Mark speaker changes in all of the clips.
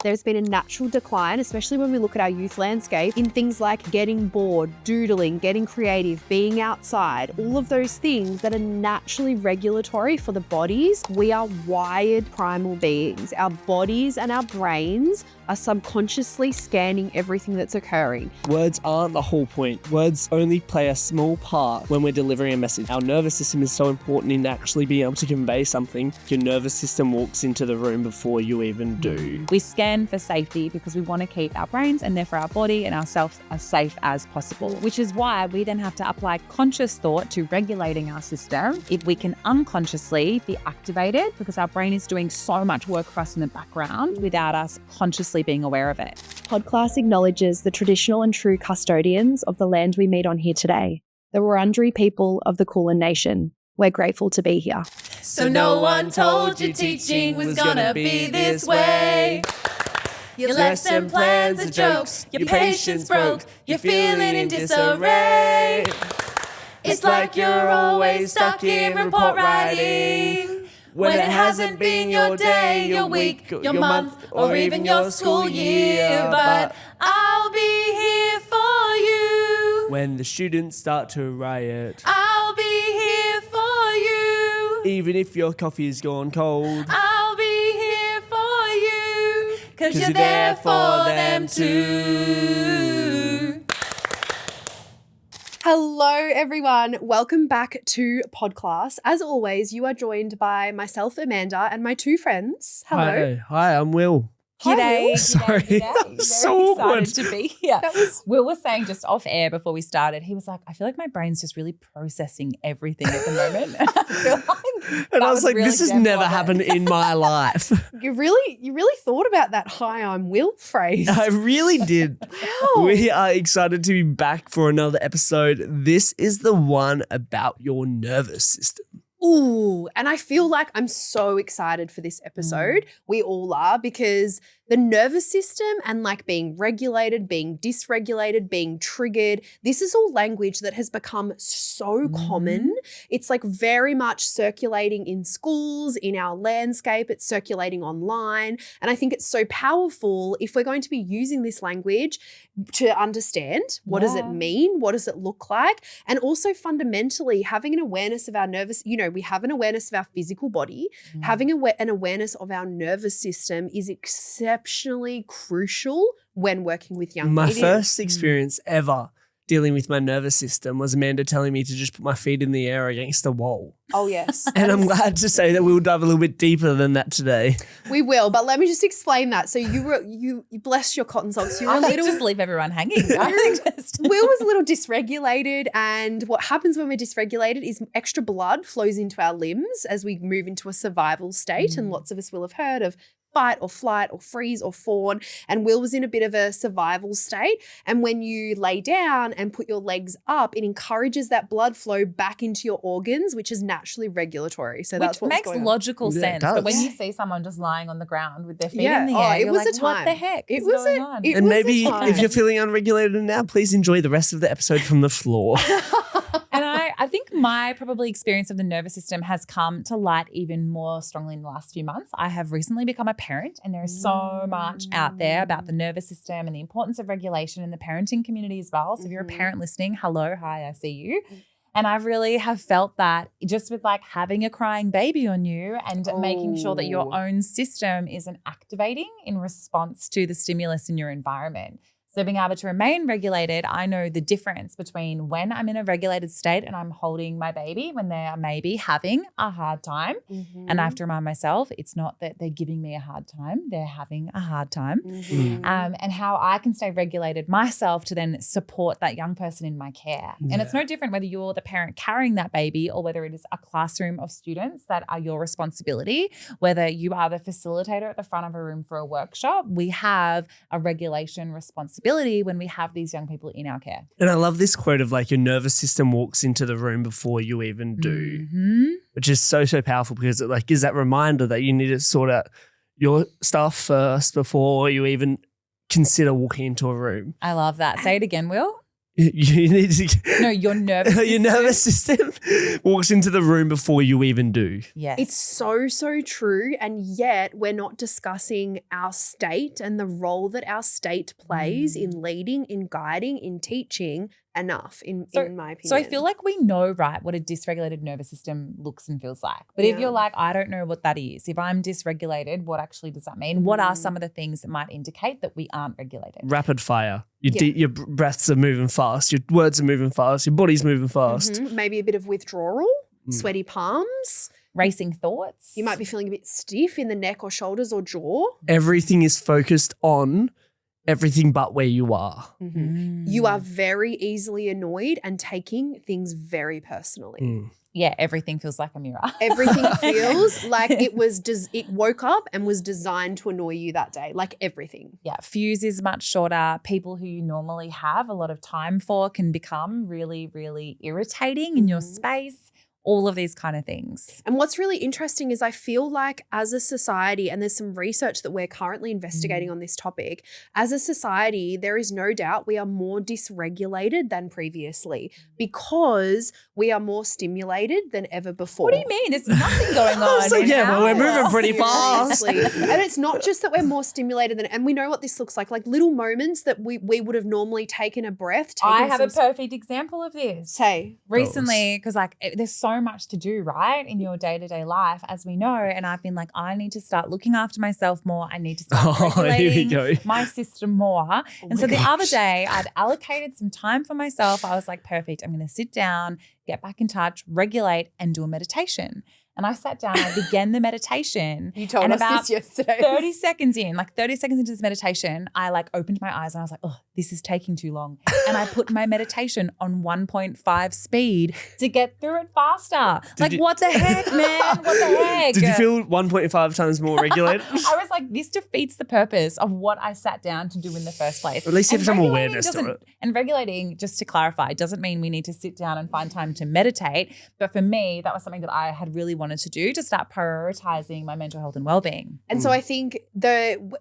Speaker 1: There's been a natural decline, especially when we look at our youth landscape, in things like getting bored, doodling, getting creative, being outside, all of those things that are naturally regulatory for the bodies. We are wired primal beings. Our bodies and our brains are subconsciously scanning everything that's occurring.
Speaker 2: Words aren't the whole point. Words only play a small part when we're delivering a message. Our nervous system is so important in actually being able to convey something. Your nervous system walks into the room before you even do.
Speaker 3: We scan for safety because we want to keep our brains and therefore our body and ourselves as safe as possible, which is why we then have to apply conscious thought to regulating our system. If we can unconsciously be activated because our brain is doing so much work for us in the background without us consciously being aware of it.
Speaker 1: Podclass acknowledges the traditional and true custodians of the land we meet on here today, the Wurundjeri people of the Kulin Nation. We're grateful to be here.
Speaker 4: So no one told you teaching was gonna be this way. Your lesson plans are jokes, your patience broke, you're feeling in disarray. It's like you're always stuck in report writing, when it hasn't been your day, your week, your month, or even your school year. But I'll be here for you
Speaker 2: When the students start to riot,
Speaker 4: I'll be here for you.
Speaker 2: even if your coffee is gone cold,
Speaker 4: I'll be here for you, 'cause you're there for them too.
Speaker 1: Hello, everyone. Welcome back to Podclass. As always, you are joined by myself, Amanda, and my two friends. Hello.
Speaker 2: Hi, I'm Will.
Speaker 1: Hi,
Speaker 3: G'day,
Speaker 1: Will.
Speaker 2: Sorry, that was so awkward.
Speaker 3: Excited to be here. Will was saying just off air before we started, he was like, I feel like my brain's just really processing everything at the moment. I feel like
Speaker 2: And
Speaker 3: that
Speaker 2: I was like,
Speaker 3: really
Speaker 2: this has
Speaker 3: gem
Speaker 2: never
Speaker 3: of it.
Speaker 2: happened in my life.
Speaker 1: You really thought about that "Hi, I'm Will" phrase.
Speaker 2: I really did.
Speaker 1: Wow.
Speaker 2: We are excited to be back for another episode. This is the one about your nervous system.
Speaker 1: Ooh, and I feel like I'm so excited for this episode. We all are, because the nervous system and like being regulated, being dysregulated, being triggered, this is all language that has become so common. It's like very much circulating in schools, in our landscape, it's circulating online. And I think it's so powerful if we're going to be using this language to understand what does it mean, what does it look like, and also fundamentally having an awareness of our nervous, we have an awareness of our physical body, having an awareness of our nervous system is exceptionally crucial when working with young
Speaker 2: My
Speaker 1: people.
Speaker 2: first experience ever dealing with my nervous system was Amanda telling me to just put my feet in the air against the wall.
Speaker 1: Oh, yes.
Speaker 2: And I'm glad to say that we'll dive a little bit deeper than that today.
Speaker 1: We will, but let me just explain that. So you bless your cotton socks. You were
Speaker 3: I
Speaker 1: a
Speaker 3: think
Speaker 1: little
Speaker 3: just leave everyone hanging. I think just
Speaker 1: Will was a little dysregulated, and what happens when we're dysregulated is extra blood flows into our limbs as we move into a survival state, and lots of us will have heard of fight or flight or freeze or fawn, and Will was in a bit of a survival state. And when you lay down and put your legs up, it encourages that blood flow back into your organs, which is naturally regulatory. So that's
Speaker 3: which
Speaker 1: what's
Speaker 3: makes
Speaker 1: going on.
Speaker 3: logical
Speaker 2: Yeah, it
Speaker 3: sense.
Speaker 2: does.
Speaker 3: But when you see someone just lying on the ground with their feet
Speaker 1: Yeah.
Speaker 3: in the
Speaker 1: Oh,
Speaker 3: air,
Speaker 1: it
Speaker 3: you're
Speaker 1: was
Speaker 3: like,
Speaker 1: a
Speaker 3: what
Speaker 1: time.
Speaker 3: the heck
Speaker 1: It
Speaker 3: is
Speaker 1: was
Speaker 3: going
Speaker 1: a-
Speaker 3: on?
Speaker 1: it
Speaker 2: And
Speaker 1: was a
Speaker 2: maybe
Speaker 1: time.
Speaker 2: if you're feeling unregulated now, please enjoy the rest of the episode from the floor.
Speaker 3: And I think my probably experience of the nervous system has come to light even more strongly in the last few months. I have recently become a parent, and there is so much out there about the nervous system and the importance of regulation in the parenting community as well. So if you're a parent listening, hello, hi, I see you. And I really have felt that just with like having a crying baby on you and making sure that your own system isn't activating in response to the stimulus in your environment. So being able to remain regulated, I know the difference between when I'm in a regulated state and I'm holding my baby when they are maybe having a hard time. And I have to remind myself, it's not that they're giving me a hard time, they're having a hard time. And how I can stay regulated myself to then support that young person in my care. And it's no different whether you're the parent carrying that baby or whether it is a classroom of students that are your responsibility, whether you are the facilitator at the front of a room for a workshop. We have a regulation responsibility when we have these young people in our care.
Speaker 2: And I love this quote of like, your nervous system walks into the room before you even do, which is so powerful, because it like gives that reminder that you need to sort out your stuff first before you even consider walking into a room.
Speaker 3: I love that. Say it again, Will.
Speaker 2: You need to.
Speaker 3: No, your nervous system.
Speaker 2: Your nervous system walks into the room before you even do.
Speaker 3: Yes.
Speaker 1: It's so true. And yet we're not discussing our state and the role that our state plays in leading, in guiding, in teaching enough, in my opinion.
Speaker 3: So I feel like we know, right, what a dysregulated nervous system looks and feels like. But if you're like, I don't know what that is, if I'm dysregulated, what actually does that mean? What are some of the things that might indicate that we aren't regulated?
Speaker 2: Rapid fire. Your breaths are moving fast. Your words are moving fast. Your body's moving fast.
Speaker 1: Maybe a bit of withdrawal, sweaty palms.
Speaker 3: Racing thoughts.
Speaker 1: You might be feeling a bit stiff in the neck or shoulders or jaw.
Speaker 2: Everything is focused on everything but where you are.
Speaker 1: You are very easily annoyed and taking things very personally.
Speaker 3: Yeah, everything feels like a mirror.
Speaker 1: Everything feels like it woke up and was designed to annoy you that day, like everything.
Speaker 3: Yeah, fuse is much shorter. People who you normally have a lot of time for can become really, really irritating in your space. All of these kind of things.
Speaker 1: And what's really interesting is I feel like as a society, and there's some research that we're currently investigating on this topic, as a society, there is no doubt we are more dysregulated than previously because we are more stimulated than ever before.
Speaker 3: What do you mean? There's nothing going on.
Speaker 2: So we're moving pretty fast.
Speaker 1: Seriously. And it's not just that we're more stimulated and we know what this looks like little moments that we would have normally taken a breath.
Speaker 3: I have a perfect example of this.
Speaker 1: Say.
Speaker 3: Recently, because there's so much to do, right, in your day-to-day life, as we know, and I've been like, I need to start looking after myself more. I need to start regulating my system more. And so the other day I'd allocated some time for myself. I was like, perfect, I'm going to sit down, get back in touch, regulate, and do a meditation. And I sat down, I began the meditation.
Speaker 1: You told us this yesterday.
Speaker 3: 30 seconds into this meditation, I opened my eyes and I was like, oh, this is taking too long. And I put my meditation on 1.5 speed to get through it faster. What the heck, man? What the heck?
Speaker 2: Did you feel 1.5 times more regulated?
Speaker 3: I was like, this defeats the purpose of what I sat down to do in the first place.
Speaker 2: At least you have some awareness to it.
Speaker 3: And regulating, just to clarify, doesn't mean we need to sit down and find time to meditate. But for me, that was something that I had really wanted to do to start prioritizing my mental health and well-being.
Speaker 1: And so I think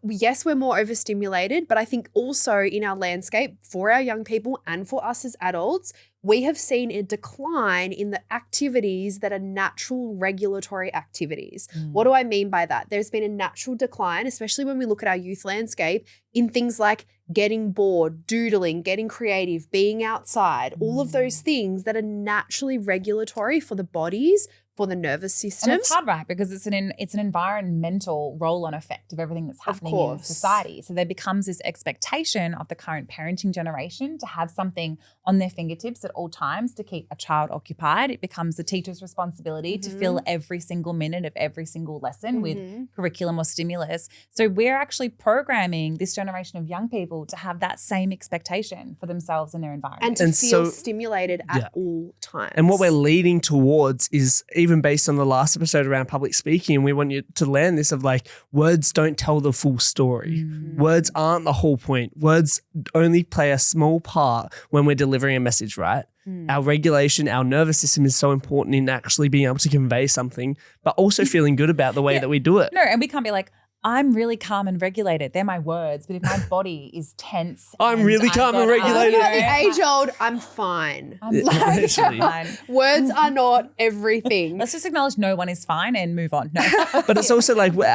Speaker 1: yes, we're more overstimulated, but I think also in our landscape for our young people and for us as adults, we have seen a decline in the activities that are natural regulatory activities. What do I mean by that? There's been a natural decline, especially when we look at our youth landscape, in things like getting bored, doodling, getting creative, being outside, all of those things that are naturally regulatory for the bodies, for the nervous system.
Speaker 3: And it's hard, right? Because it's an environmental roll-on effect of everything that's happening in society. So there becomes this expectation of the current parenting generation to have something on their fingertips at all times to keep a child occupied. It becomes the teacher's responsibility to fill every single minute of every single lesson with curriculum or stimulus. So we're actually programming this generation of young people to have that same expectation for themselves and their environment.
Speaker 1: And to feel stimulated at all times.
Speaker 2: And what we're leading towards is, even based on the last episode around public speaking, and we want you to learn this of words don't tell the full story. Words aren't the whole point. Words only play a small part when we're delivering a message, right? Our regulation, our nervous system is so important in actually being able to convey something, but also feeling good about the way that we do it.
Speaker 3: No, and we can't be like, I'm really calm and regulated. They're my words. But if my body is tense,
Speaker 2: I'm really calm and regulated.
Speaker 1: At the age-old, I'm fine.
Speaker 3: I'm literally fine.
Speaker 1: Words are not everything.
Speaker 3: Let's just acknowledge no one is fine and move on. No.
Speaker 2: But it's also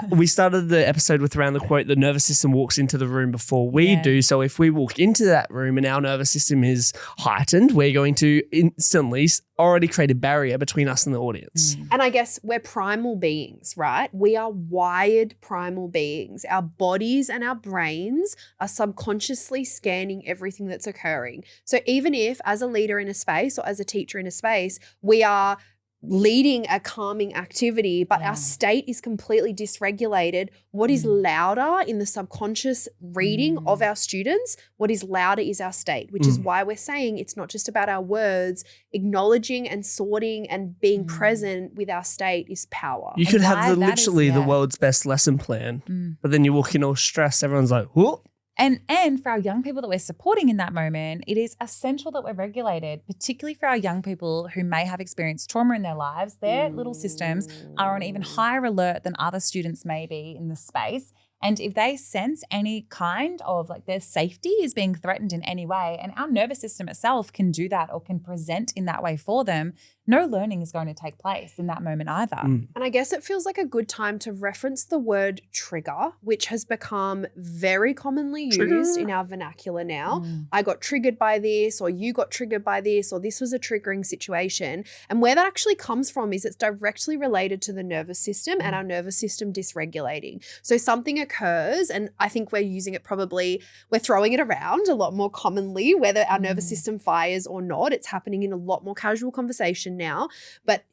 Speaker 2: we started the episode with around the quote, the nervous system walks into the room before we do. So if we walk into that room and our nervous system is heightened, we're going to instantly already create a barrier between us and the audience.
Speaker 1: And I guess we're primal beings, right? We are wired primal beings. Our bodies and our brains are subconsciously scanning everything that's occurring. So even if as a leader in a space or as a teacher in a space, we are leading a calming activity, but our state is completely dysregulated, what is louder in the subconscious reading of our students, what is louder is our state, which is why we're saying it's not just about our words. Acknowledging and sorting and being present with our state is power.
Speaker 2: You could have literally the world's best lesson plan, but then you walk in all stressed, everyone's like, whoa.
Speaker 3: And for our young people that we're supporting in that moment, it is essential that we're regulated, particularly for our young people who may have experienced trauma in their lives. Their little systems are on even higher alert than other students may be in the space. And if they sense any kind of like their safety is being threatened in any way, and our nervous system itself can do that or can present in that way for them, no learning is going to take place in that moment either.
Speaker 1: And I guess it feels like a good time to reference the word trigger, which has become very commonly used in our vernacular now. I got triggered by this, or you got triggered by this, or this was a triggering situation. And where that actually comes from is it's directly related to the nervous system and our nervous system dysregulating. So something occurs, and I think we're using it we're throwing it around a lot more commonly, whether our nervous system fires or not. It's happening in a lot more casual conversation now. But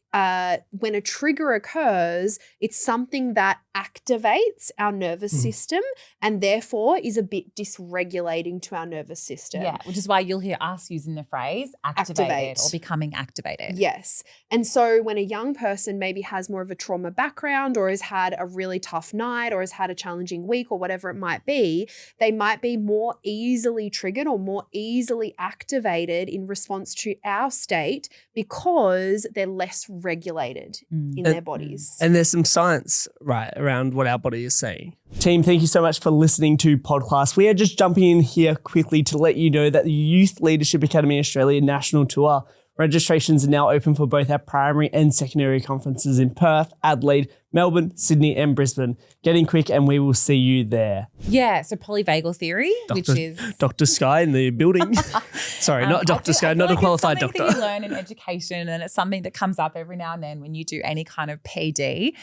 Speaker 1: when a trigger occurs, it's something that activates our nervous system and therefore is a bit dysregulating to our nervous system.
Speaker 3: Yeah, which is why you'll hear us using the phrase activate. Or becoming activated.
Speaker 1: Yes. And so when a young person maybe has more of a trauma background or has had a really tough night or has had a challenging week or whatever it might be, they might be more easily triggered or more easily activated in response to our state because they're less regulated in their bodies.
Speaker 2: And there's some science, right, around what our body is saying. Team, thank you so much for listening to Podclass. We are just jumping in here quickly to let you know that the Youth Leadership Academy Australia National Tour registrations are now open for both our primary and secondary conferences in Perth, Adelaide, Melbourne, Sydney and Brisbane. Get in quick and we will see you there.
Speaker 3: Yeah, so polyvagal theory, which is
Speaker 2: Dr. Skye in the building. Sorry, not Dr. Skye, not a qualified doctor.
Speaker 3: It's something that you learn in education, and it's something that comes up every now and then when you do any kind of PD.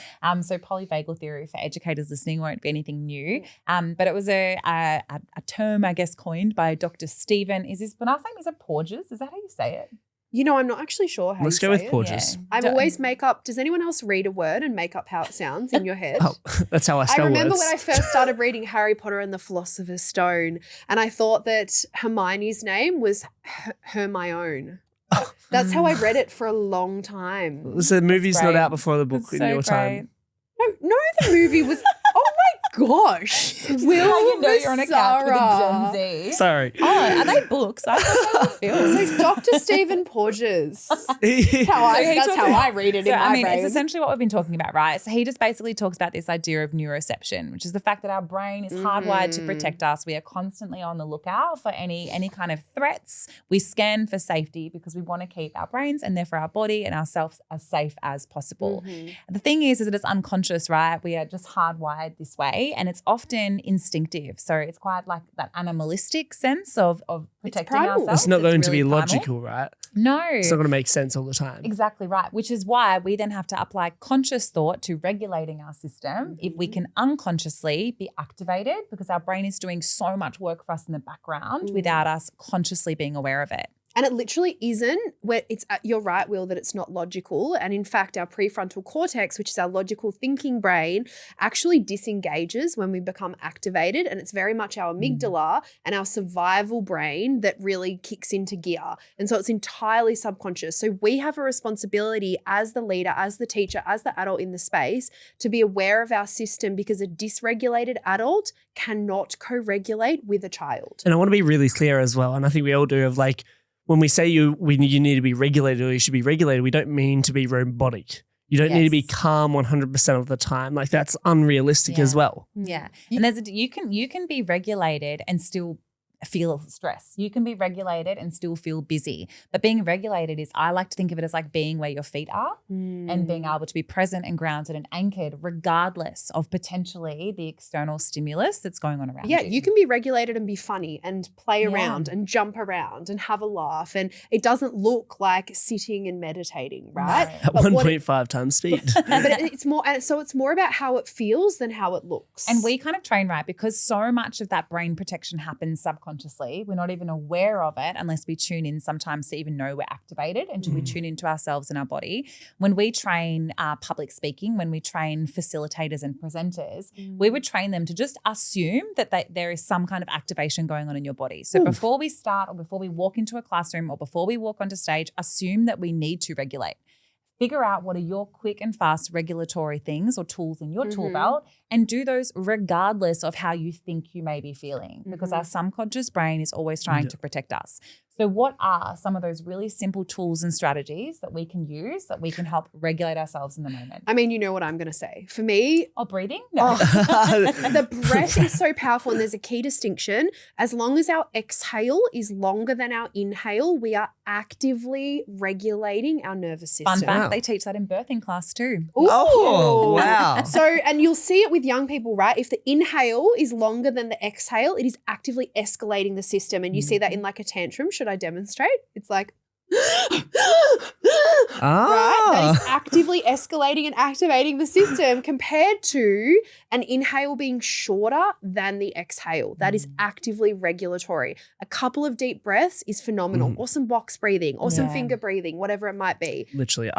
Speaker 3: So polyvagal theory for educators listening won't be anything new, but it was a term, I guess, coined by Dr. Stephen. Is his last name, is it Porges? Is that how you say it?
Speaker 1: You know, I'm not actually sure how
Speaker 2: Let's
Speaker 1: you
Speaker 2: go
Speaker 1: say
Speaker 2: with Porges.
Speaker 1: it. I always make up. Does anyone else read a word and make up how it sounds in your head?
Speaker 2: Oh, that's how I spell
Speaker 1: I remember
Speaker 2: words.
Speaker 1: when I first started reading Harry Potter and the Philosopher's Stone, and I thought that Hermione's name was Hermione. That's how I read it for a long time.
Speaker 2: So the movie's not
Speaker 3: great.
Speaker 2: out before the book
Speaker 3: That's
Speaker 2: in
Speaker 3: so
Speaker 2: your time.
Speaker 1: No, the movie was. Oh my gosh! Will
Speaker 3: You know you're on a couch with a
Speaker 1: Masara.
Speaker 3: Gen Z.
Speaker 2: Sorry.
Speaker 3: Oh, are they books? I thought they were films.
Speaker 1: So Dr. Stephen Porges. That's how
Speaker 3: So
Speaker 1: I read it in my brain.
Speaker 3: It's essentially what we've been talking about, right? So he just basically talks about this idea of neuroception, which is the fact that our brain is hardwired to protect us. We are constantly on the lookout for any kind of threats. We scan for safety because we want to keep our brains and therefore our body and ourselves as safe as possible. The thing is that it's unconscious, right? We are just hardwired this way, and it's often instinctive. So it's quite like that animalistic sense of protecting
Speaker 1: primal.
Speaker 3: ourselves.
Speaker 2: It's not going to
Speaker 3: really
Speaker 2: be
Speaker 3: primal.
Speaker 2: logical, right?
Speaker 3: No.
Speaker 2: It's not going to make sense all the time.
Speaker 3: Exactly right, which is why we then have to apply conscious thought to regulating our system if we can unconsciously be activated, because our brain is doing so much work for us in the background without us consciously being aware of it.
Speaker 1: And it literally isn't where it's you're right, Will, that it's not logical. And in fact, our prefrontal cortex, which is our logical thinking brain, actually disengages when we become activated. And it's very much our amygdala and our survival brain that really kicks into gear. And so it's entirely subconscious. So we have a responsibility as the leader, as the teacher, as the adult in the space to be aware of our system, because a dysregulated adult cannot co-regulate with a child.
Speaker 2: And I want to be really clear as well, and I think we all do, of like, when we say you need to be regulated or you should be regulated, we don't mean to be robotic. You don't need to be calm 100% of the time. Like, that's unrealistic as well.
Speaker 3: Yeah. And you can be regulated and still feel stress. You can be regulated and still feel busy. But being regulated is, I like to think of it as like being where your feet are and being able to be present and grounded and anchored regardless of potentially the external stimulus that's going on around you.
Speaker 1: Yeah, you can be regulated and be funny and play around and jump around and have a laugh. And it doesn't look like sitting and meditating, right?
Speaker 2: At 1.5 times speed.
Speaker 1: But it's more, and so it's more about how it feels than how it looks.
Speaker 3: And we kind of train, right, because so much of that brain protection happens subconsciously. We're not even aware of it unless we tune in sometimes to even know we're activated, until we tune into ourselves and our body. When we train public speaking, when we train facilitators and presenters, we would train them to just assume that there is some kind of activation going on in your body. So before we start, or before we walk into a classroom, or before we walk onto stage, assume that we need to regulate. Figure out what are your quick and fast regulatory things or tools in your tool belt, and do those regardless of how you think you may be feeling, because our subconscious brain is always trying to protect us. So what are some of those really simple tools and strategies that we can use that we can help regulate ourselves in the moment?
Speaker 1: I mean, you know what I'm going to say. For me,
Speaker 3: Breathing? No.
Speaker 1: the breath is so powerful, and there's a key distinction. As long as our exhale is longer than our inhale, we are actively regulating our nervous system.
Speaker 3: Fun fact, they teach that in birthing class too.
Speaker 1: Ooh.
Speaker 4: Oh, wow.
Speaker 1: So, and you'll see it with young people, right? If the inhale is longer than the exhale, it is actively escalating the system. And you see that in like a tantrum. Should I demonstrate? It's like, right? That is actively escalating and activating the system, compared to an inhale being shorter than the exhale. That is actively regulatory. A couple of deep breaths is phenomenal, or some box breathing, or some finger breathing, whatever it might be.
Speaker 2: Literally,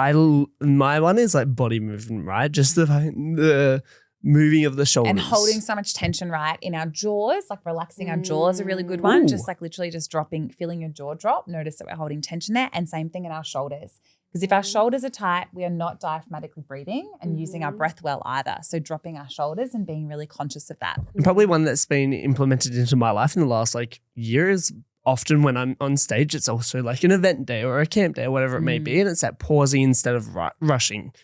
Speaker 2: my one is like body movement, right? Just the moving of the shoulders.
Speaker 3: And holding so much tension, right, in our jaws, like relaxing our jaw is a really good one.
Speaker 2: Ooh.
Speaker 3: Just like literally just dropping, feeling your jaw drop. Notice that we're holding tension there. And same thing in our shoulders. Because if our shoulders are tight, we are not diaphragmatically breathing and using our breath well either. So dropping our shoulders and being really conscious of that.
Speaker 2: And probably one that's been implemented into my life in the last like year is often when I'm on stage, it's also like an event day or a camp day or whatever it may be. And it's that pausing instead of rushing.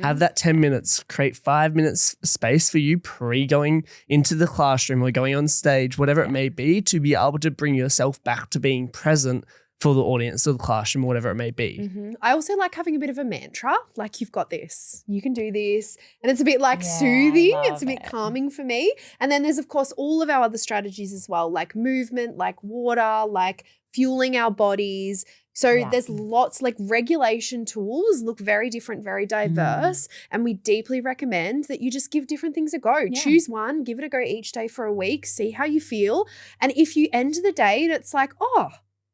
Speaker 2: Have that 10 minutes, create 5 minutes space for you going into the classroom or going on stage, whatever it may be, to be able to bring yourself back to being present for the audience or the classroom, whatever it may be.
Speaker 1: I also like having a bit of a mantra, like you've got this, you can do this. And it's a bit like soothing. It's a bit calming for me. And then there's, of course, all of our other strategies as well, like movement, like water, like fueling our bodies. So there's lots, like regulation tools look very different, very diverse. And we deeply recommend that you just give different things a go. Choose one, give it a go each day for a week, see how you feel. And if you end the day and it's like, oh,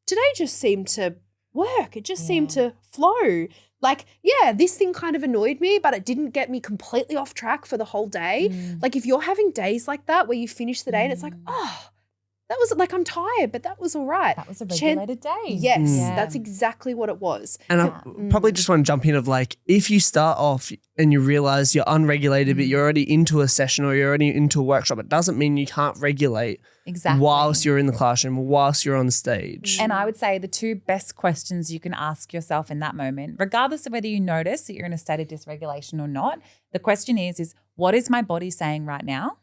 Speaker 1: today just seemed to work. It just seemed to flow. Like, this thing kind of annoyed me, but it didn't get me completely off track for the whole day. Like if you're having days like that where you finish the day and it's like, oh, that was like, I'm tired, but that was all right.
Speaker 3: That was a regulated day.
Speaker 1: Yes, that's exactly what it was.
Speaker 2: And I probably just want to jump in of like, if you start off and you realize you're unregulated, but you're already into a session or you're already into a workshop, it doesn't mean you can't regulate whilst you're in the classroom or whilst you're on stage.
Speaker 3: And I would say the two best questions you can ask yourself in that moment, regardless of whether you notice that you're in a state of dysregulation or not, the question is what is my body saying right now?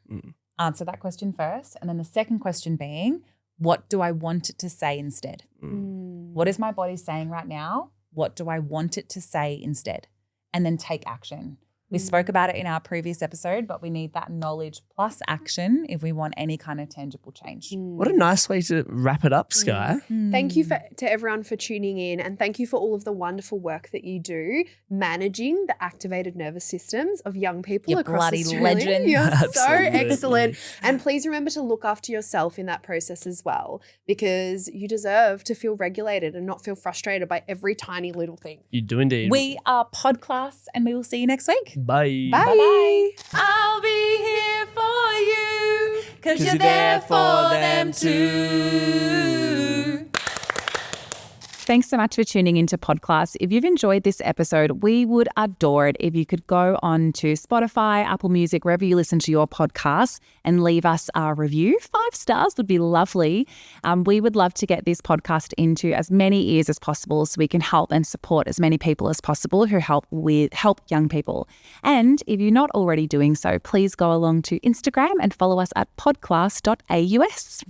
Speaker 3: Answer that question first. And then the second question being, what do I want it to say instead? What is my body saying right now? What do I want it to say instead? And then take action. We spoke about it in our previous episode, but we need that knowledge plus action if we want any kind of tangible change.
Speaker 2: What a nice way to wrap it up, Skye.
Speaker 1: Thank you to everyone for tuning in, and thank you for all of the wonderful work that you do managing the activated nervous systems of young people
Speaker 3: You
Speaker 1: across
Speaker 3: bloody
Speaker 1: Australia.
Speaker 3: legend.
Speaker 1: You're so
Speaker 2: Absolutely.
Speaker 1: excellent. And please remember to look after yourself in that process as well, because you deserve to feel regulated and not feel frustrated by every tiny little thing.
Speaker 2: You do indeed.
Speaker 3: We are Podclass, and we will see you next week.
Speaker 2: Bye.
Speaker 1: Bye.
Speaker 3: Bye-bye.
Speaker 4: I'll be here for you, 'cause you're there for them too.
Speaker 3: Thanks so much for tuning into Podclass. If you've enjoyed this episode, we would adore it if you could go on to Spotify, Apple Music, wherever you listen to your podcasts, and leave us a review. 5 stars would be lovely. We would love to get this podcast into as many ears as possible so we can help and support as many people as possible who help young people. And if you're not already doing so, please go along to Instagram and follow us at podclass.aus.